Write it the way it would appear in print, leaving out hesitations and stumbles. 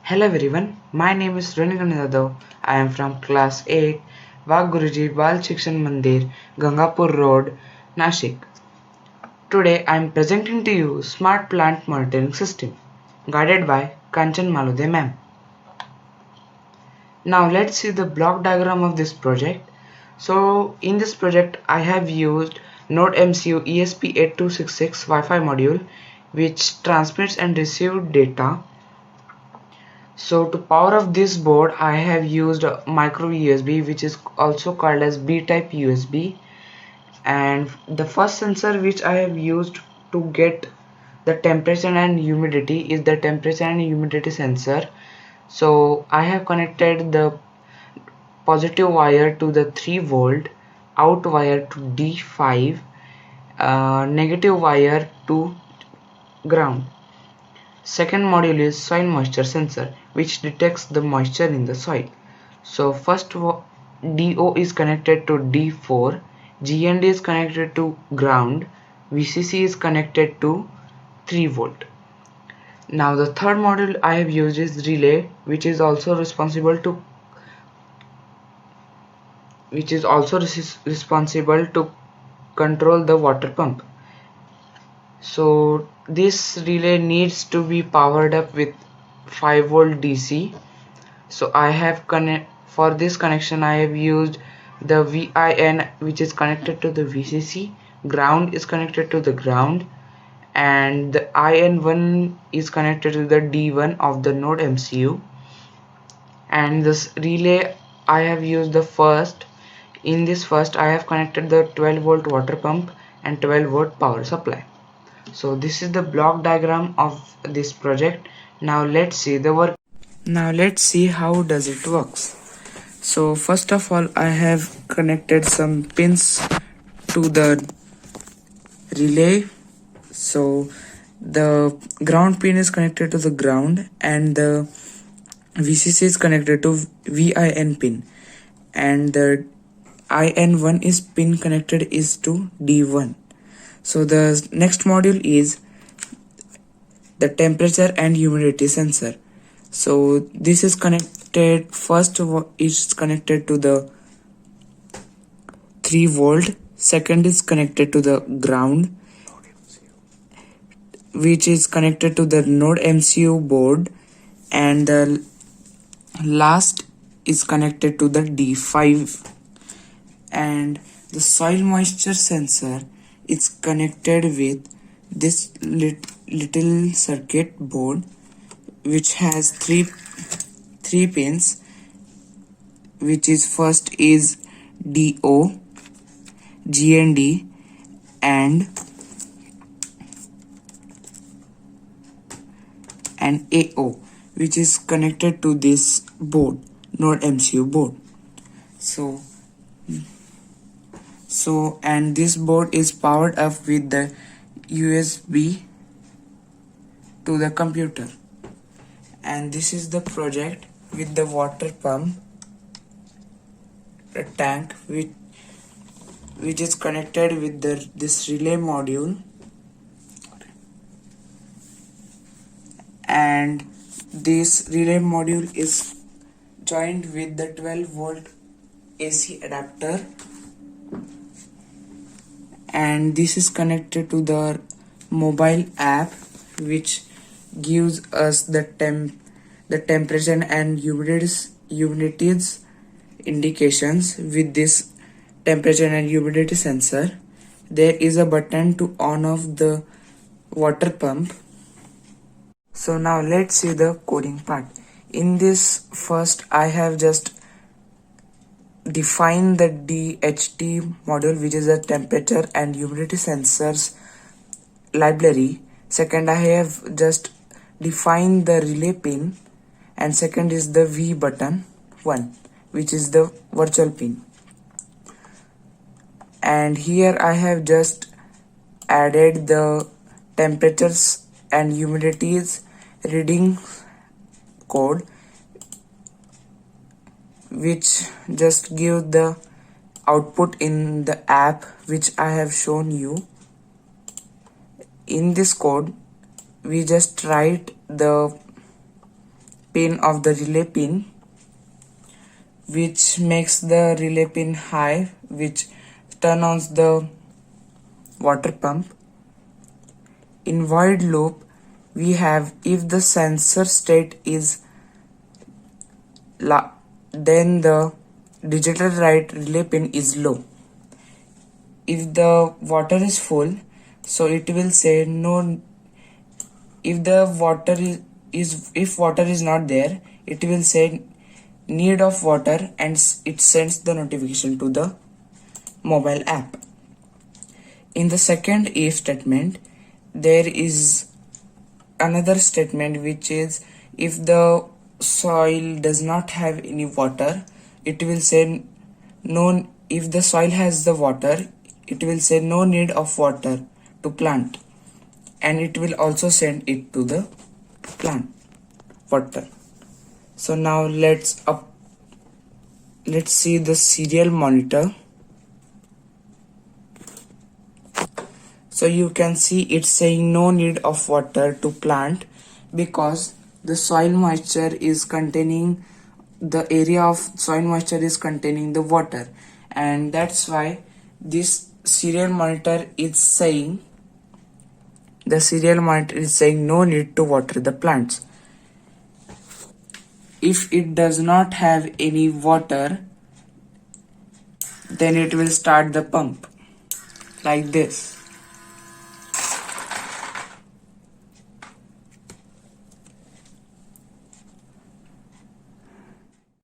Hello everyone, my name is Renigan Yadav. I am from class 8, Guruji Bal Shikshan Mandir, Gangapur Road, Nashik. Today I am presenting to you Smart Plant Monitoring System, guided by Kanchan Malode ma'am. Now let's see the block diagram of this project. So in this project I have used NodeMCU ESP8266 Wi-Fi module which transmits and receives data. So to power up this board I have used a micro USB which is also called as B-type USB, and the first sensor which I have used to get the temperature and humidity is the temperature and humidity sensor. So I have connected the positive wire to the 3 volt, out wire to D5, negative wire to ground. Second module is soil moisture sensor which detects the moisture in the soil. So first DO is connected to D4, GND is connected to ground, VCC is connected to 3 volt. Now the third module I have used is relay which is also responsible to control the water pump. So this relay needs to be powered up with 5 volt DC. So I have for this connection I have used the VIN which is connected to the VCC, ground is connected to the ground, and the IN1 is connected to the D1 of the node MCU. And this relay I have used the first. In this first I have connected the 12 volt water pump and 12 volt power supply. So this is the block diagram of this project. Now let's see the work. Now let's see how does it works. So first of all I have connected some pins to the relay. So the ground pin is connected to the ground and the VCC is connected to VIN pin, and the IN1 is pin connected is to D1. So the next module is the temperature and humidity sensor. So this is connected, first is connected to the 3 volt, second is connected to the ground which is connected to the node MCU board, and the last is connected to the D5. And the soil moisture sensor is connected with this little circuit board which has three pins, which is first is DO, GND and AO, which is connected to this board, node MCU board. And this board is powered up with the USB to the computer. And this is the project with the water pump, a tank which is connected with this relay module, and this relay module is joined with the 12 volt AC adapter, and this is connected to the mobile app which gives us the temperature and humidities indications. With this temperature and humidity sensor there is a button to on off the water pump. So now let's see the coding part. In this first I have just defined the DHT module which is a temperature and humidity sensors library. Second I have just defined the relay pin, and second is the V button 1 which is the virtual pin. And here I have just added the temperatures and humidities reading code which just give the output in the app which I have shown you. In this code we just write the pin of the relay pin, which makes the relay pin high, which turn on the water pump. In void loop, we have if the sensor state is then the digital write relay pin is low. If the water is full, so it will say no. If the water if water is not there, it will say need of water, and it sends the notification to the mobile app. In the second if statement, there is another statement, which is if the soil does not have any water, it will say no. If the soil has the water, it will say no need of water to plant, and it will also send it to the plant water. So now let's see the serial monitor. So you can see it's saying no need of water to plant, because the soil moisture is containing the area of soil moisture is containing the water, and that's why this serial monitor is saying no need to water the plants. If it does not have any water, then it will start the pump like this.